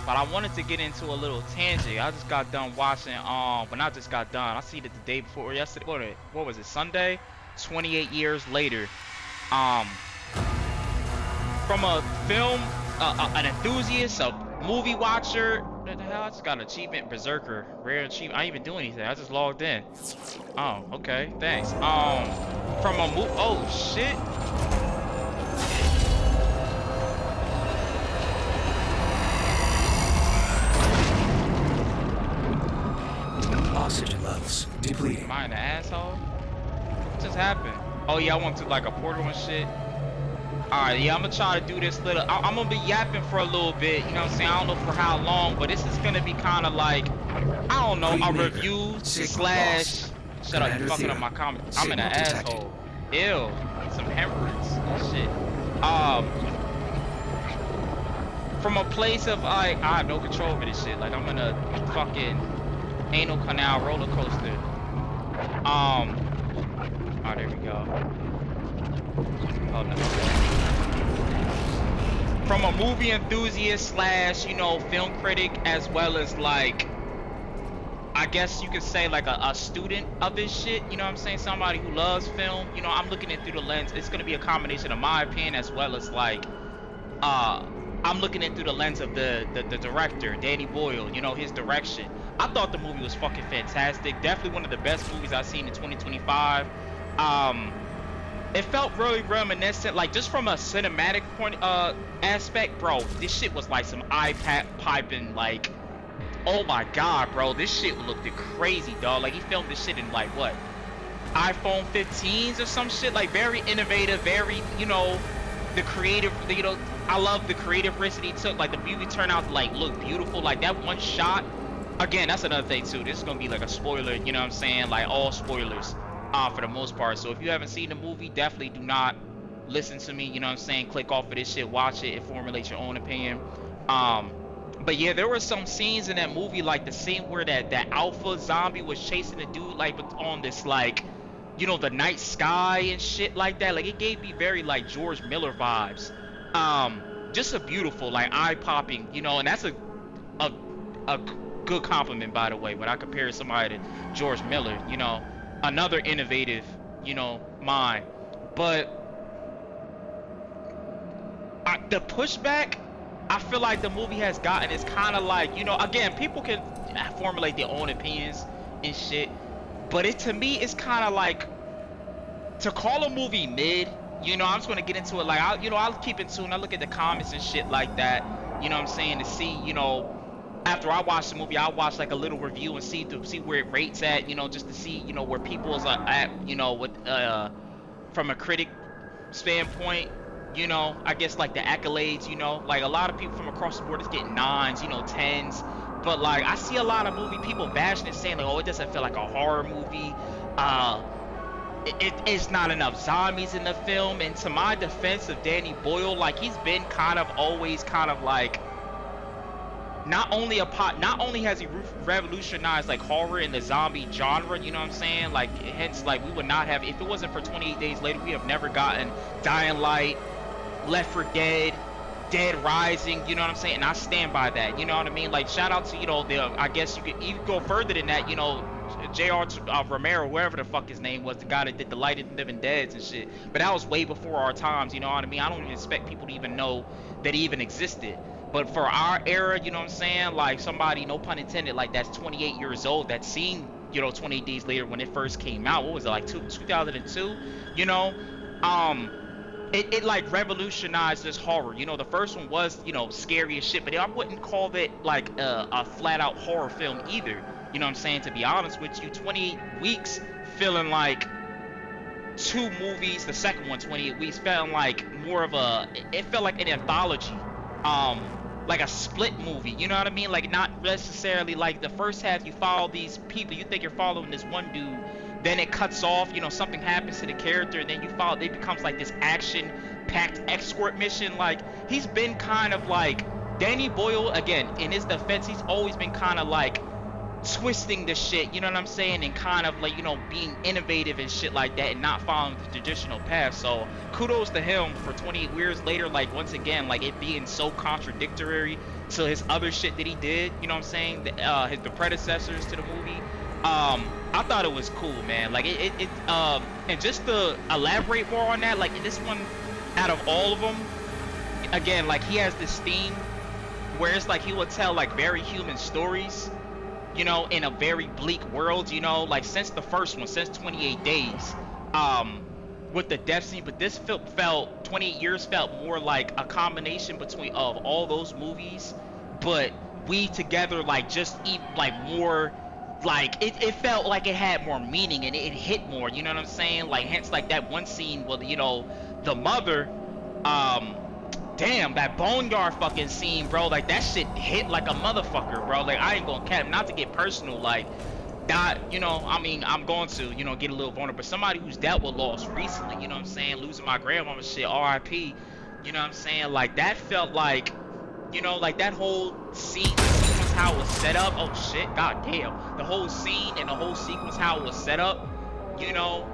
But I wanted to get into a little tangent. I just got done watching, but not just got done. I seen it the day before or yesterday. What was it? Sunday? 28 years later. Um, from a film, an enthusiast, a movie watcher. What the hell? I just got an achievement, Berserker, rare achievement. I didn't even do anything. I just logged in. Oh, okay, thanks. From a oh shit. Oxygen levels depleting. Am I an asshole? What just happened? Oh yeah, I went to like a portal and shit. Alright, yeah, I'm gonna try to do this little. I'm gonna be yapping for a little bit, you know what I'm saying? I don't know for how long, but this is gonna be kind of like, I don't know, a review slash. Shut up, you fucking up my comment. I'm an asshole. Ew, some hemorrhoids and shit. From a place of like, I have no control over this shit. Like, I'm in a fucking anal canal roller coaster. Oh, there we go. Oh, no. From a movie enthusiast slash, you know, film critic, as well as like, I guess you could say like a student of this shit, you know what I'm saying? Somebody who loves film, you know, I'm looking it through the lens. It's gonna be a combination of my opinion as well as like, I'm looking it through the lens of the director, Danny Boyle, you know, his direction. I thought the movie was fucking fantastic. Definitely one of the best movies I've seen in 2025. It felt really reminiscent, like just from a cinematic point aspect, bro. This shit was like some iPad piping, like, oh my god, bro, this shit looked crazy, dog. Like he filmed this shit in like what, iPhone 15s or some shit. Like very innovative, very, you know, the creative, you know, I love the creative risk that he took. Like the movie turned out to like look beautiful. Like that one shot. Again, that's another thing too. This is gonna be like a spoiler, you know what I'm saying? Like all spoilers, for the most part. So if you haven't seen the movie, definitely do not listen to me. You know what I'm saying? Click off of this shit, watch it, and formulate your own opinion. But yeah, there were some scenes in that movie, like the scene where that alpha zombie was chasing the dude, like on this like, you know, the night sky and shit like that. Like it gave me very like George Miller vibes. Just a beautiful, like eye popping, you know, and that's a good compliment, by the way, when I compare somebody to George Miller, you know, another innovative, you know, mind. But the pushback I feel like the movie has gotten is kind of like, you know, again, people can formulate their own opinions and shit, but it, to me, it's kind of like, to call a movie mid, you know, I'm just gonna get into it, like, I'll keep in tune, I look at the comments and shit like that, you know what I'm saying, to see, you know, after I watch the movie, I'll watch like a little review and see where it rates at, you know, just to see, you know, where people is at, you know, with from a critic standpoint, you know, I guess like the accolades, you know, like a lot of people from across the board is getting nines, you know, tens, but like I see a lot of movie people bashing it, saying like, oh, it doesn't feel like a horror movie, it's not enough zombies in the film. And to my defense of Danny Boyle, like he's been kind of always kind of like, not only has he revolutionized like horror in the zombie genre, you know what I'm saying, like hence like we would not have, if it wasn't for 28 Days Later, we have never gotten Dying Light, Left 4 Dead, Dead Rising, you know what I'm saying, and I stand by that, you know what I mean. Like shout out to, you know, I guess you could even go further than that, you know, J.R. Romero, wherever the fuck his name was, the guy that did the Light of the Living Deads and shit, but that was way before our times, you know what I mean. I don't even expect people to even know that he even existed. But for our era, you know what I'm saying, like somebody, no pun intended, like that's 28 years old, that seen, you know, 28 Days Later when it first came out, what was it, like 2002, you know, it like revolutionized this horror, you know. The first one was, you know, scary as shit, but I wouldn't call it like a flat out horror film either, you know what I'm saying, to be honest with you. 28 weeks feeling like two movies, the second one, 28 weeks, felt like more of it felt like an anthology, like a split movie, you know what I mean? Like not necessarily like the first half you follow these people, you think you're following this one dude, then it cuts off, you know, something happens to the character, and then you follow, it becomes like this action packed escort mission. Like he's been kind of like, Danny Boyle, again, in his defense, he's always been kind of like twisting the shit, you know what I'm saying, and kind of like, you know, being innovative and shit like that and not following the traditional path. So kudos to him for 28 years later, like once again, like it being so contradictory to his other shit that he did, you know what I'm saying? The predecessors to the movie. I thought it was cool, man. Like and just to elaborate more on that, like in this one, out of all of them, again, like he has this theme where it's like he will tell like very human stories, you know, in a very bleak world, you know, like since the first one, since 28 Days, with the death scene, but this felt 28 years felt more like a combination between of all those movies, but we together like just like more, like it felt like it had more meaning and it hit more, you know what I'm saying? Like hence like that one scene with, you know, the mother, um damn, that boneyard fucking scene, bro, like that shit hit like a motherfucker, bro. Like I ain't gonna cap, not to get personal, like that, you know, I mean, I'm going to, you know, get a little vulnerable, but somebody who's dealt with loss recently, you know what I'm saying, losing my grandmama, shit, RIP, you know what I'm saying, like that felt like, you know, like that whole sequence how it was set up, oh shit, god damn, the whole scene and the whole sequence how it was set up, you know,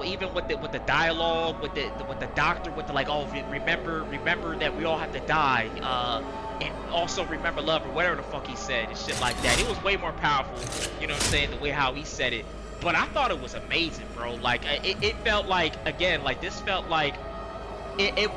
even with the dialogue with the doctor, with the like, oh, remember that we all have to die, and also remember love, or whatever the fuck he said and shit like that. It was way more powerful, you know what I'm saying, the way how he said it. But I thought it was amazing, bro. Like it felt like, again, like this felt like it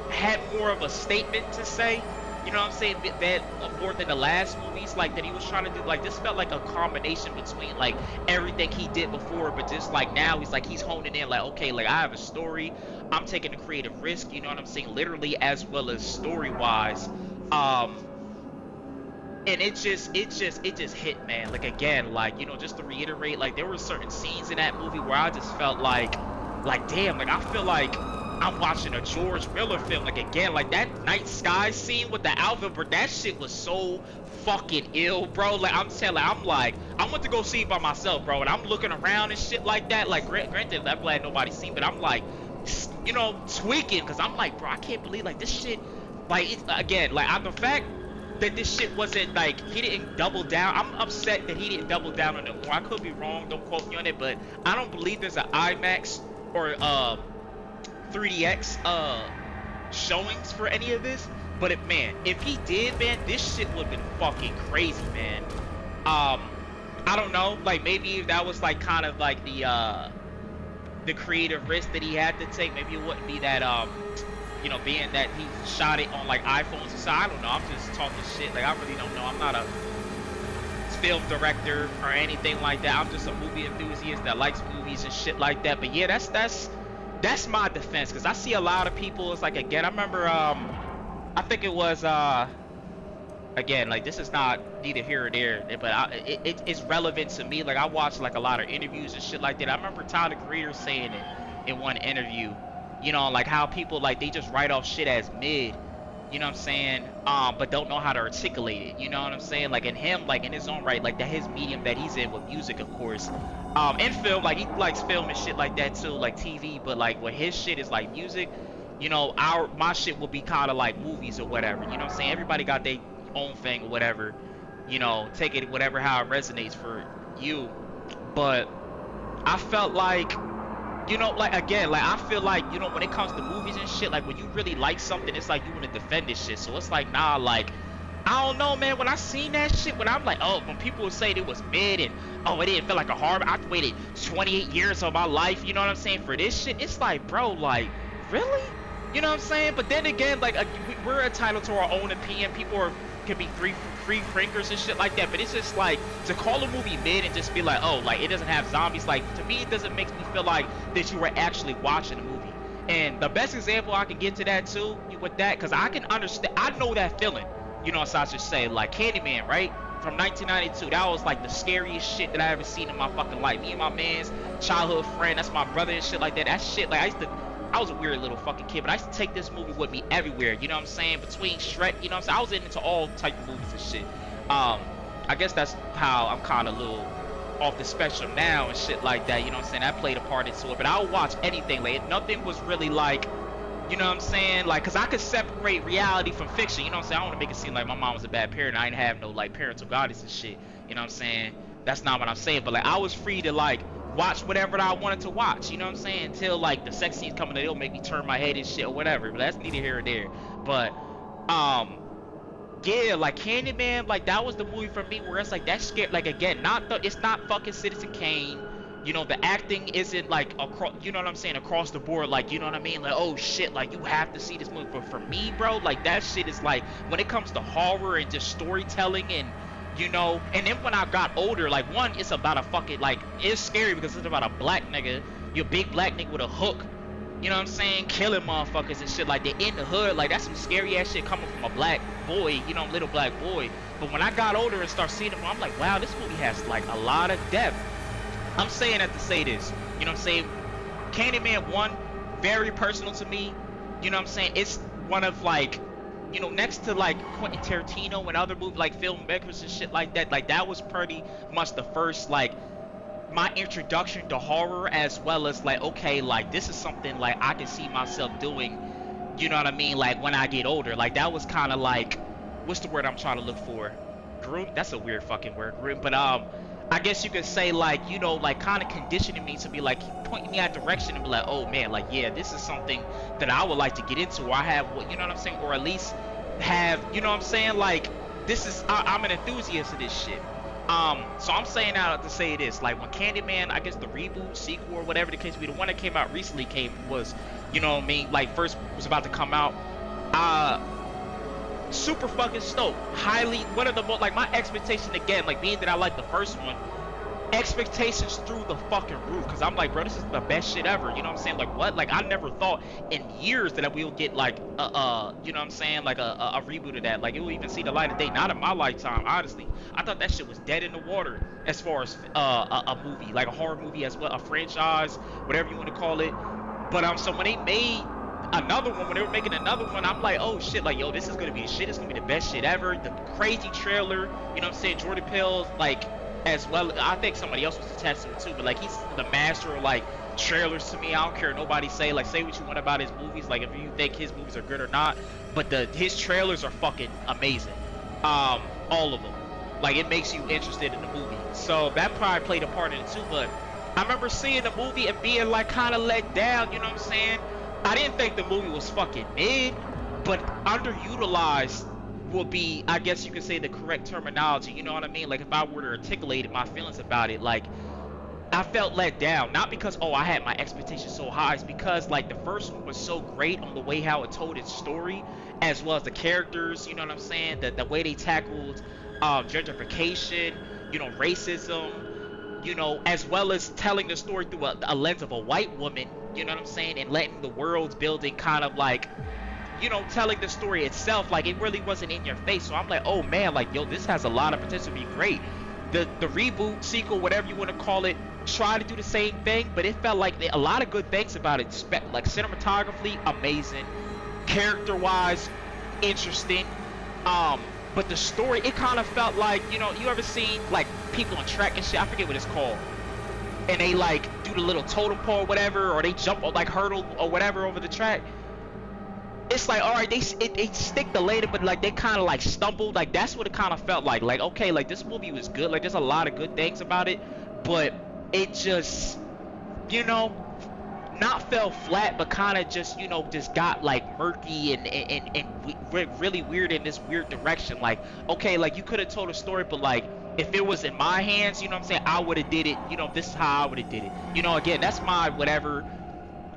had more of a statement to say, you know what I'm saying, that more than the last movies like that he was trying to do. Like this felt like a combination between like everything he did before, but just like now he's honing in, like, okay, like I have a story, I'm taking a creative risk, you know what I'm saying, literally as well as story wise. And it just hit, man. Like again, like, you know, just to reiterate, like there were certain scenes in that movie where I just felt like damn, like I feel like I'm watching a George Miller film. Like again, like that night sky scene with the Alvin, bro, that shit was so fucking ill, bro. Like I'm telling, I'm like, I went to go see it by myself, bro, and I'm looking around and shit like that. Like granted, I'm glad nobody's seen, but I'm like, you know, tweaking, because I'm like, bro, I can't believe like this shit. Like it's, again, like the fact that this shit wasn't like, he didn't double down. I'm upset that he didn't double down on it more. I could be wrong, don't quote me on it, but I don't believe there's an IMAX or 3DX showings for any of this. But if he did, man, this shit would have been fucking crazy, man. I don't know, like maybe if that was like kind of like the creative risk that he had to take, maybe it wouldn't be that you know, being that he shot it on like iPhones. So I don't know, I'm just talking shit, like I really don't know. I'm not a film director or anything like that. I'm just a movie enthusiast that likes movies and shit like that. But yeah, that's my defense, because I see a lot of people, it's like, again, I remember I think it was again, like this is not neither here or there, but it's relevant to me. Like I watched like a lot of interviews and shit like that. I remember Tyler Creator saying it in one interview, you know, like how people like they just write off shit as mid, you know what I'm saying, but don't know how to articulate it, you know what I'm saying. Like in him, like in his own right, like that his medium that he's in with music, of course, and film, like he likes film and shit like that too, like TV, but like when his shit is like music, you know, my shit will be kind of like movies or whatever, you know what I'm saying. Everybody got their own thing or whatever, you know, take it whatever how it resonates for you. But I felt like, you know, like again, like I feel like, you know, when it comes to movies and shit, like when you really like something, it's like you want to defend this shit. So it's like, nah, like I don't know, man. When I seen that shit, when I'm like, oh, when people would say it was mid and oh, it didn't feel like a hard, I waited 28 years of my life, you know what I'm saying, for this shit. It's like, bro, like really, you know what I'm saying. But then again, like we're entitled to our own opinion. People can be free thinkers and shit like that, but it's just like to call a movie mid and just be like, oh, like it doesn't have zombies, like to me it doesn't make me feel like that you were actually watching a movie. And the best example I can get to that too with that, because I can understand, I know that feeling, you know, as I just say, like Candyman, right, from 1992, that was like the scariest shit that I ever seen in my fucking life. Me and my man's childhood friend, that's my brother and shit like that, that shit, like I was a weird little fucking kid, but I used to take this movie with me everywhere, you know what I'm saying, between Shrek, you know what I'm saying, I was into all type of movies and shit. I guess that's how I'm kind of a little off the spectrum now and shit like that, you know what I'm saying, that played a part into it, but I'll watch anything, like nothing was really like, you know what I'm saying, like, cause I could separate reality from fiction, you know what I'm saying. I don't want to make it seem like my mom was a bad parent, I didn't have no like parental guidance and shit, you know what I'm saying, that's not what I'm saying, but like I was free to like watch whatever I wanted to watch, you know what I'm saying, until like the sex scenes coming, it'll make me turn my head and shit or whatever, but that's neither here or there. But Yeah, like Candyman, like that was the movie for me where it's like that scared. Like again, it's not fucking Citizen Kane. You know, the acting isn't like across. You know what I'm saying? Across the board, like you know what I mean? Like oh shit, like you have to see this movie. But for me, bro, like that shit is like when it comes to horror and just storytelling and you know. And then when I got older, like one, it's about a fucking like it's scary because it's about a black nigga, you big black nigga with a hook. You know what I'm saying? Killing motherfuckers and shit like they in the hood. Like that's some scary ass shit coming from a black boy, you know, little black boy. But when I got older and start seeing it, I'm like, wow, this movie has like a lot of depth. I'm saying that to say this. You know what I'm saying? Candyman 1, very personal to me. You know what I'm saying? It's one of like, you know, next to like Quentin Tarantino and other movies like filmmakers and shit like that was pretty much the first like my introduction to horror as well as like okay like this is something like I can see myself doing, you know what I mean, like when I get older. Like that was kind of like what's the word I'm trying to look for, groom, that's a weird fucking word, groom, but I guess you could say like you know like kind of conditioning me to be like pointing me that direction and be like oh man like yeah this is something that I would like to get into or I have what you know what I'm saying or at least have you know what I'm saying like this is I'm an enthusiast of this shit. So I'm saying that to say this, like when Candyman, I guess the reboot, sequel, or whatever the case be, the one that came out recently was, you know what I mean, like first was about to come out. Super fucking stoked. Highly, one of the most, like my expectation again, like being that I like the first one, expectations through the fucking roof. Cause I'm like, bro, this is the best shit ever. You know what I'm saying? Like what? Like I never thought in years that we'll get like you know what I'm saying? Like a reboot of that. Like it will even see the light of day. Not in my lifetime, honestly. I thought that shit was dead in the water as far as a movie, like a horror movie as well, a franchise, whatever you want to call it. But so when they made another one, when they were making another one, I'm like, oh shit, like yo, this is gonna be the shit. It's gonna be the best shit ever. The crazy trailer, you know what I'm saying? Jordan Peele's like. As well, I think somebody else was attached to it too, but like he's the master of like trailers to me. I don't care nobody say what you want about his movies, like if you think his movies are good or not, but his trailers are fucking amazing. All of them, like it makes you interested in the movie. So that probably played a part in it too. But I remember seeing the movie and being like kind of let down. You know what I'm saying? I didn't think the movie was fucking mid, but underutilized will be, I guess you could say, the correct terminology. You know what I mean? Like if I were to articulate my feelings about it, like I felt let down, not because I had my expectations so high, it's because like the first one was so great on the way how it told its story, as well as the characters. You know what I'm saying? The way they tackled gentrification, you know, racism, you know, as well as telling the story through a lens of a white woman. You know what I'm saying? And letting the world building kind of like, you know, telling the story itself, like it really wasn't in your face. So I'm like, oh man, like yo, this has a lot of potential to be great. The reboot, sequel, whatever you want to call it, tried to do the same thing, but it felt like a lot of good things about it. Like cinematography, amazing, character-wise, interesting. But the story, it kind of felt like, you know, you ever seen like people on track and shit? I forget what it's called. And they like do the little totem pole or whatever, or they jump or like hurdle or whatever over the track. It's like, all right, they stick the landing, but like they kind of like stumbled. Like that's what it kind of felt like. Like okay, like this movie was good. Like there's a lot of good things about it, but it just, you know, not fell flat, but kind of just, you know, just got like murky and really weird in this weird direction. Like okay, like you could have told a story, but like if it was in my hands, you know what I'm saying, I would have did it. You know, this is how I would have did it. You know, again, that's my whatever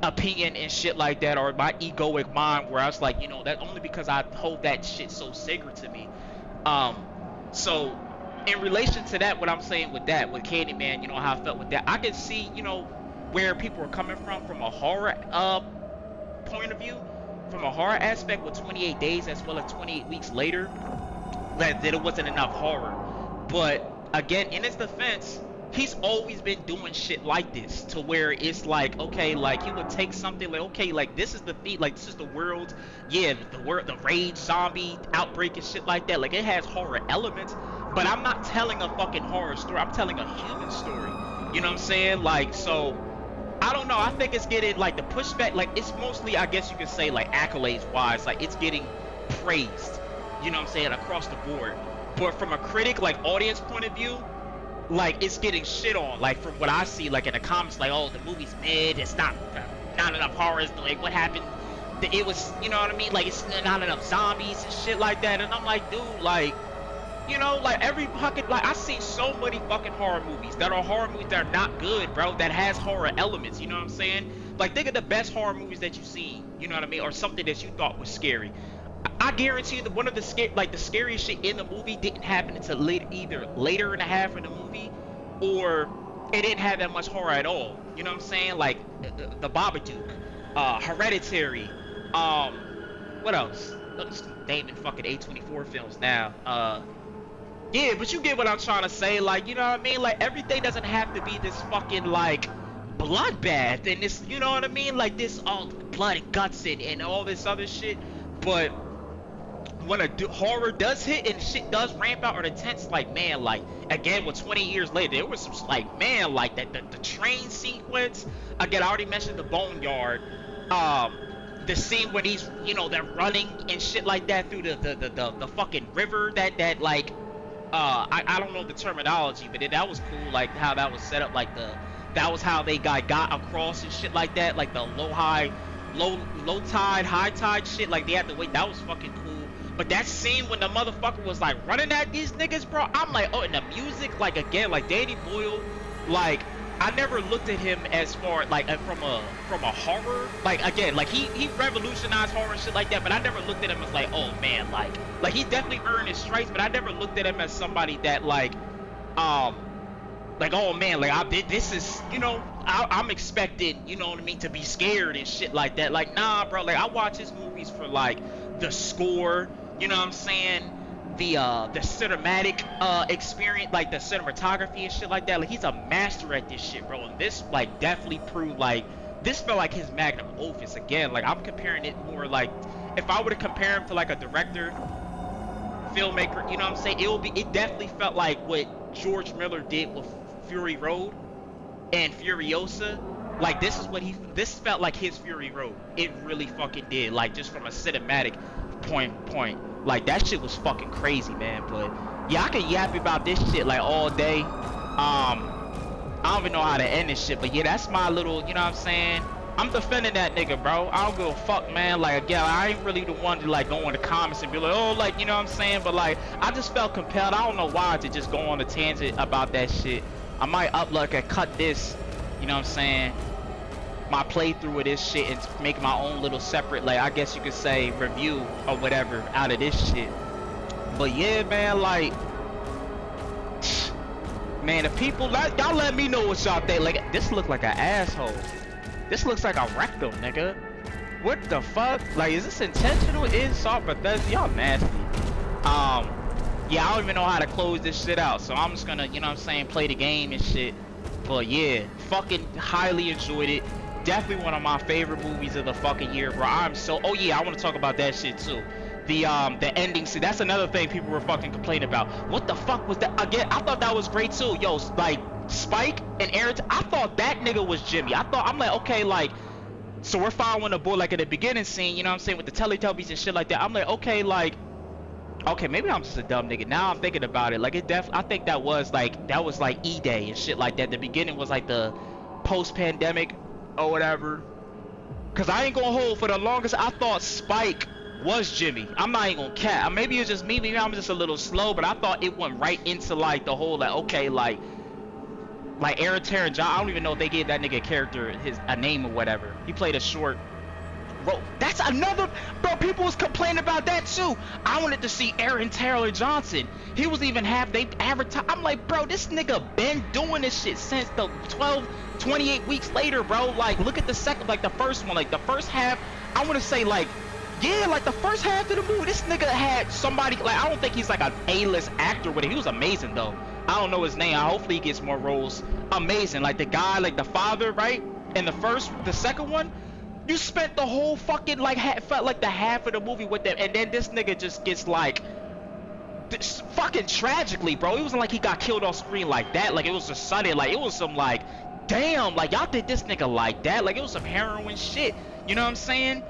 opinion and shit like that, or my egoic mind where I was like, you know, that only because I hold that shit so sacred to me. So in relation to that, what I'm saying with that, with Candyman, you know, how I felt with that, I can see, you know, where people are coming from a horror point of view, from a horror aspect with 28 days as well as 28 weeks later, that it wasn't enough horror. But again, in his defense, he's always been doing shit like this, to where it's like, okay, like he would take something like, okay, like this is the feat, like this is the world, yeah, the rage zombie outbreak and shit like that, like it has horror elements, but I'm not telling a fucking horror story, I'm telling a human story. You know what I'm saying? Like, so I don't know, I think it's getting like the pushback, like it's mostly, I guess you could say, like accolades wise, like it's getting praised, you know what I'm saying, across the board. But from a critic, like audience point of view, like it's getting shit on, like from what I see, like in the comments, like, oh, the movie's mid, it's not enough horror, like what happened, it was, you know what I mean? Like it's not enough zombies and shit like that. And I'm like, dude, like, you know, like every fucking, like I see so many fucking horror movies that are horror movies that are not good, bro. That has horror elements. You know what I'm saying? Like think of the best horror movies that you see. You know what I mean? Or something that you thought was scary. I guarantee you that one of the scariest shit in the movie didn't happen until either later in the half of the movie, or it didn't have that much horror at all. You know what I'm saying? Like the Babadook, Hereditary, what else? Let's naming fucking A24 films now. Yeah, but you get what I'm trying to say. Like, you know what I mean? Like everything doesn't have to be this fucking like bloodbath and this, you know what I mean? Like this all blood and guts and all this other shit. But when horror does hit and shit does ramp out or the tense, like man, like again with 20 years later, there was some like man, like that the train sequence. Again, I already mentioned the boneyard. The scene when he's, you know, they're running and shit like that through the fucking river that like I don't know the terminology, but that was cool, like how that was set up, like that was how they got across and shit like that, like the low tide, high tide shit, like they had to wait. That was fucking cool. But that scene when the motherfucker was like running at these niggas, bro, I'm like, oh, and the music, like again, like Danny Boyle, like I never looked at him as far like from a horror, like again, like he revolutionized horror and shit like that, but I never looked at him as like, oh man, like he definitely earned his stripes, but I never looked at him as somebody that like oh man, like this is, you know, I'm expecting, you know what I mean, to be scared and shit like that. Like nah, bro, like I watch his movies for like the score, you know what I'm saying, the cinematic experience, like the cinematography and shit like that. Like he's a master at this shit, bro. And this like definitely proved, like this felt like his magnum opus again. Like I'm comparing it more like if I were to compare him to like a director, filmmaker, you know what I'm saying, it definitely felt like what George Miller did with Fury Road and Furiosa. Like this felt like his Fury Road. It really fucking did. Like just from a cinematic point. Like that shit was fucking crazy, man. But yeah, I can yap about this shit like all day. I don't even know how to end this shit, but yeah, that's my little, you know what I'm saying? I'm defending that nigga, bro. I don't give a fuck, man. Like again, I ain't really the one to like go in the comments and be like, oh, like, you know what I'm saying? But like, I just felt compelled. I don't know why to just go on a tangent about that shit. I might upload and cut this, you know what I'm saying, my playthrough of this shit and make my own little separate, like I guess you could say, review or whatever out of this shit. But yeah, man, like, man, the people, y'all let me know what y'all think. Like, this look like an asshole. This looks like a rectum, nigga. What the fuck? Like, is this intentional? Insult Bethesda? Y'all nasty. Yeah, I don't even know how to close this shit out, so I'm just gonna, you know what I'm saying, play the game and shit. But yeah, fucking highly enjoyed it. Definitely one of my favorite movies of the fucking year, bro. Oh yeah, I want to talk about that shit too. The ending scene, that's another thing people were fucking complaining about. What the fuck was that? Again, I thought that was great too. Yo, like Spike and Aaron, I thought that nigga was Jimmy. I'm like, okay, like, so we're following the boy like at the beginning scene, you know what I'm saying, with the Teletubbies and shit like that. I'm like, okay, like, okay, maybe I'm just a dumb nigga. Now I'm thinking about it. Like I think that was like E-Day and shit like that. The beginning was like the post-pandemic or whatever. Cause I ain't gonna hold, for the longest I thought Spike was Jimmy. I'm not even gonna cap. Maybe it's just me. Maybe I'm just a little slow. But I thought it went right into like the whole like, okay, like Aaron Taron John. I don't even know if they gave that nigga a character a name or whatever. He played a short. Bro, that's another, bro, people was complaining about that too. I wanted to see Aaron Taylor Johnson. He was even they advertised. I'm like, bro, this nigga been doing this shit since the 28 weeks later, bro. Like, look at the second, like the first one, like the first half. I want to say like, yeah, like the first half of the movie, this nigga had somebody, like, I don't think he's like an A-list actor with it. He was amazing though. I don't know his name. Hopefully he gets more roles. Amazing. Like the guy, like the father, right? In the second one, you spent the whole fucking, like, felt like the half of the movie with them, and then this nigga just gets, like, fucking tragically, bro. It wasn't like he got killed on screen like that. Like, it was just sudden. Like, it was some, like, damn, like, y'all did this nigga like that. Like, it was some heroin shit. You know what I'm saying?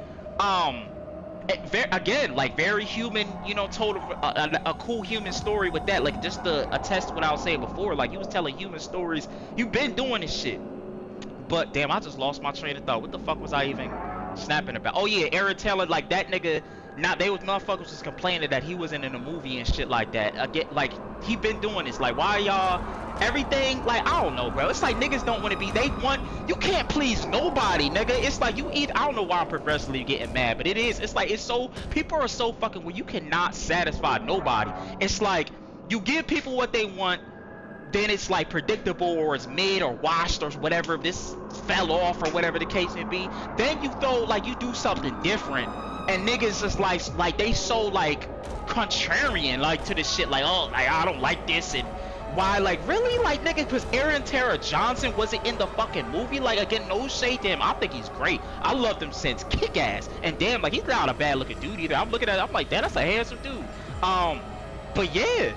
Again, like, very human, you know, told a cool human story with that. Like, just to attest to what I was saying before. Like, he was telling human stories. You've been doing this shit. But damn, I just lost my train of thought. What the fuck was I even Snapping about. Oh yeah, Aaron Taylor, like that nigga. Now they was motherfuckers was complaining that he wasn't in a movie and shit like that. Again, like he been doing this. Like why y'all? Everything like I don't know, bro. It's like niggas don't want to be. They want. You can't please nobody, nigga. It's like you eat. I don't know why I'm progressively getting mad, but it is. It's like it's so. People are so fucking. Well, you cannot satisfy nobody. It's like you give people what they want, then it's like predictable or it's mid or washed or whatever, this fell off or whatever the case may be. Then you throw like you do something different and niggas just like they so like contrarian like to this shit, like oh like I don't like this and why, like really, like nigga, because Aaron Tara Johnson wasn't in the fucking movie. Like again, no shade to him, I think he's great. I loved him since Kick Ass, and damn, like he's not a bad looking dude either. I'm looking at it, I'm like damn, that's a handsome dude. But yeah,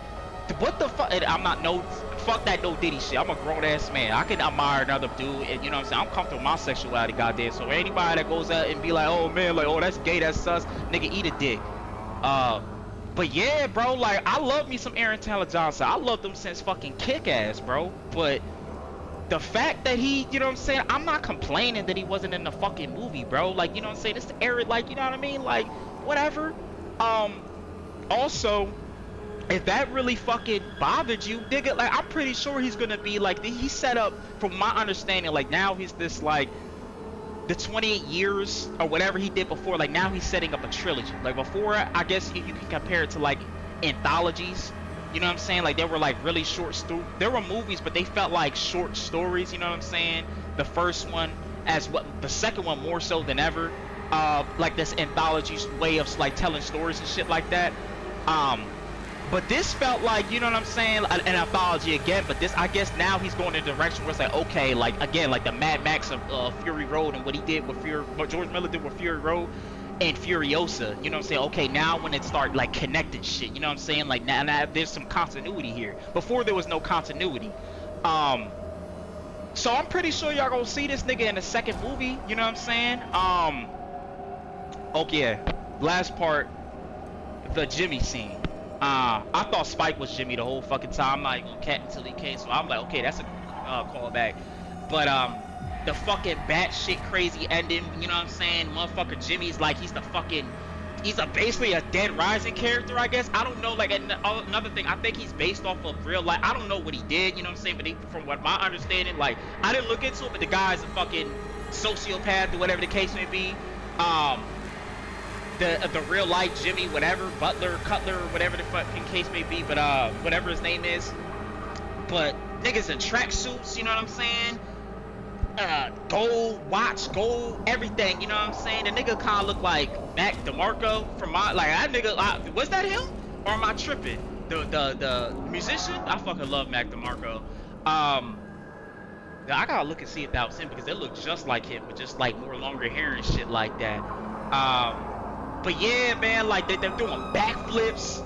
what the fuck, I'm not no fuck that no Diddy shit. I'm a grown ass man. I can admire another dude, and you know what I'm saying. I'm comfortable with my sexuality, goddamn. So anybody that goes out and be like, oh man, like oh that's gay, that's sus, nigga, eat a dick. But yeah, bro, like I love me some Aaron Taylor Johnson. I loved him since fucking Kick Ass, bro. But the fact that he, you know what I'm saying, I'm not complaining that he wasn't in the fucking movie, bro. Like, you know what I'm saying, it's Aaron, like, you know what I mean, like, whatever. Also, if that really fucking bothered you, nigga, like I'm pretty sure he's gonna be like, he set up, from my understanding, like now he's this like the 28 years or whatever he did before, like now he's setting up a trilogy. Like before, I guess you can compare it to like anthologies, you know what I'm saying, like they were like really short there were movies but they felt like short stories, you know what I'm saying. The first one, as what the second one more so than ever, like this anthology way of like telling stories and shit like that. But this felt like, you know what I'm saying, an anthology again, but this, I guess now he's going in a direction where it's like, okay, like, again, like the Mad Max of Fury Road and what he did with what George Miller did with Fury Road and Furiosa, you know what I'm saying, okay, now when it start, like, connecting shit, you know what I'm saying, like, now there's some continuity here. Before, there was no continuity. So I'm pretty sure y'all gonna see this nigga in the second movie, you know what I'm saying, okay, last part, the Jimmy scene. I thought Spike was Jimmy the whole fucking time. I'm not even gonna cat until he came, so I'm like, okay, that's a callback. But the fucking batshit crazy ending, you know what I'm saying? Motherfucker Jimmy's like he's basically a Dead Rising character, I guess. I don't know, like another thing, I think he's based off of real life. I don't know what he did, you know what I'm saying? But from what my understanding, like I didn't look into it, but the guy's a fucking sociopath or whatever the case may be. The real life Jimmy, whatever, Butler, Cutler, whatever the fucking case may be, but whatever his name is. But niggas in tracksuits, you know what I'm saying? Gold watch, gold everything, you know what I'm saying? The nigga kind of look like Mac DeMarco from my, like that nigga. Was that him? Or am I tripping? The musician? I fucking love Mac DeMarco. I gotta look and see if that was him because they look just like him, but just like more longer hair and shit like that. But yeah, man, like they're doing backflips,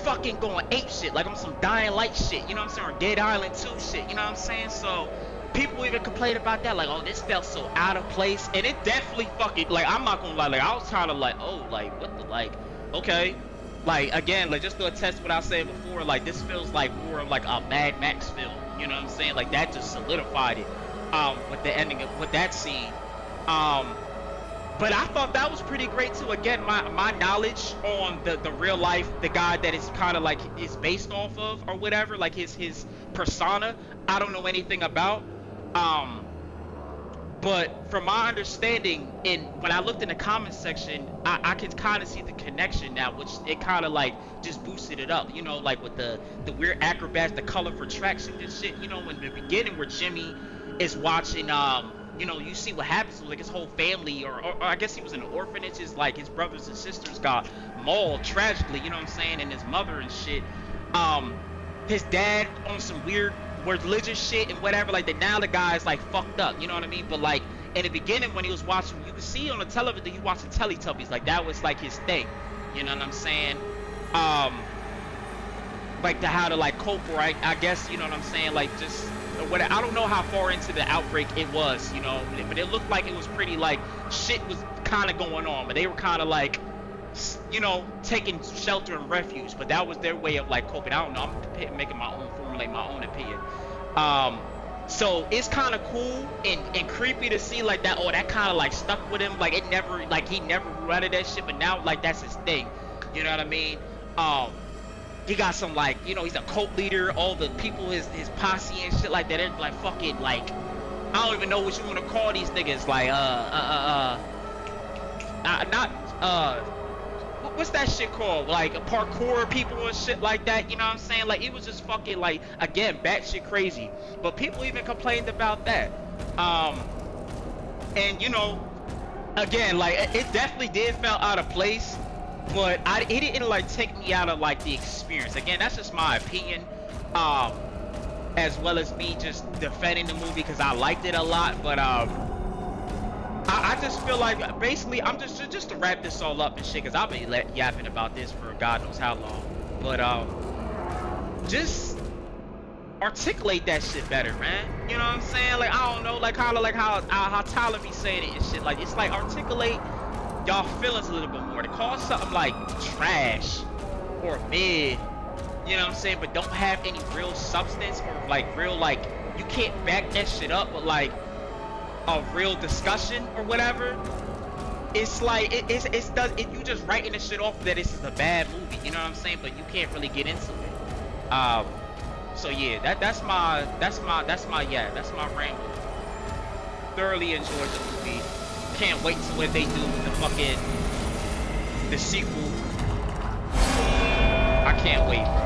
fucking going ape shit, like on some Dying Light shit, you know what I'm saying, or Dead Island 2 shit, you know what I'm saying. So people even complain about that, like, oh, this felt so out of place, and it definitely fucking, like, I'm not gonna lie, like I was kind of like, oh, like what the, like, okay, like again, like just to attest what I said before, like this feels like more of like a Mad Max film, you know what I'm saying, like that just solidified it, with the ending of with that scene. But I thought that was pretty great too. Again, my knowledge on the real life, the guy that is kind of like is based off of or whatever, like his persona, I don't know anything about. But from my understanding, when I looked in the comments section, I can kind of see the connection now, which it kind of like just boosted it up. You know, like with the weird acrobats, the colorful tracksuit and shit. You know, in the beginning where Jimmy is watching, you know, you see what happens with like his whole family, or I guess he was in an orphanage. His like his brothers and sisters got mauled tragically, you know what I'm saying, and his mother and shit. His dad on some weird religious shit and whatever. Like now the guy's like fucked up, you know what I mean? But like in the beginning when he was watching, you could see on the television he was watching Teletubbies. Like that was like his thing, you know what I'm saying? Like how to like cope, right? I guess, you know what I'm saying? Like just. I don't know how far into the outbreak it was, you know, but it looked like it was pretty like shit was kind of going on, but they were kind of like, you know, taking shelter and refuge, but that was their way of like coping. I don't know, I'm making my own, formulating my own opinion. So it's kind of cool and creepy to see like that. Oh, that kind of like stuck with him. Like it never, like he never grew out of that shit. But now like that's his thing. You know what I mean? He got some like, you know, he's a cult leader. All the people, his posse and shit like that. They're like fucking like, I don't even know what you want to call these niggas. Like not what's that shit called? Like parkour people and shit like that. You know what I'm saying? Like it was just fucking like, again, batshit crazy. But people even complained about that. And you know, again, like it definitely did feel out of place, but it didn't like take me out of like the experience. Again, that's just my opinion. As well as me just defending the movie because I liked it a lot, but I just feel like basically I'm just to wrap this all up and shit, because I've been yapping about this for God knows how long, but just articulate that shit better, man. You know what I'm saying? Like I don't know, like kind of like how Tyler be saying it and shit. Like it's like articulate y'all feelings a little bit more. To call something like trash or mid, you know what I'm saying, but don't have any real substance or like real, like you can't back that shit up with like a real discussion or whatever. It's like you just writing the shit off that this is a bad movie, you know what I'm saying, but you can't really get into it. So yeah, that's my ramble. Thoroughly enjoyed the movie. Can't wait to what they do with the sequel. I can't wait, bro.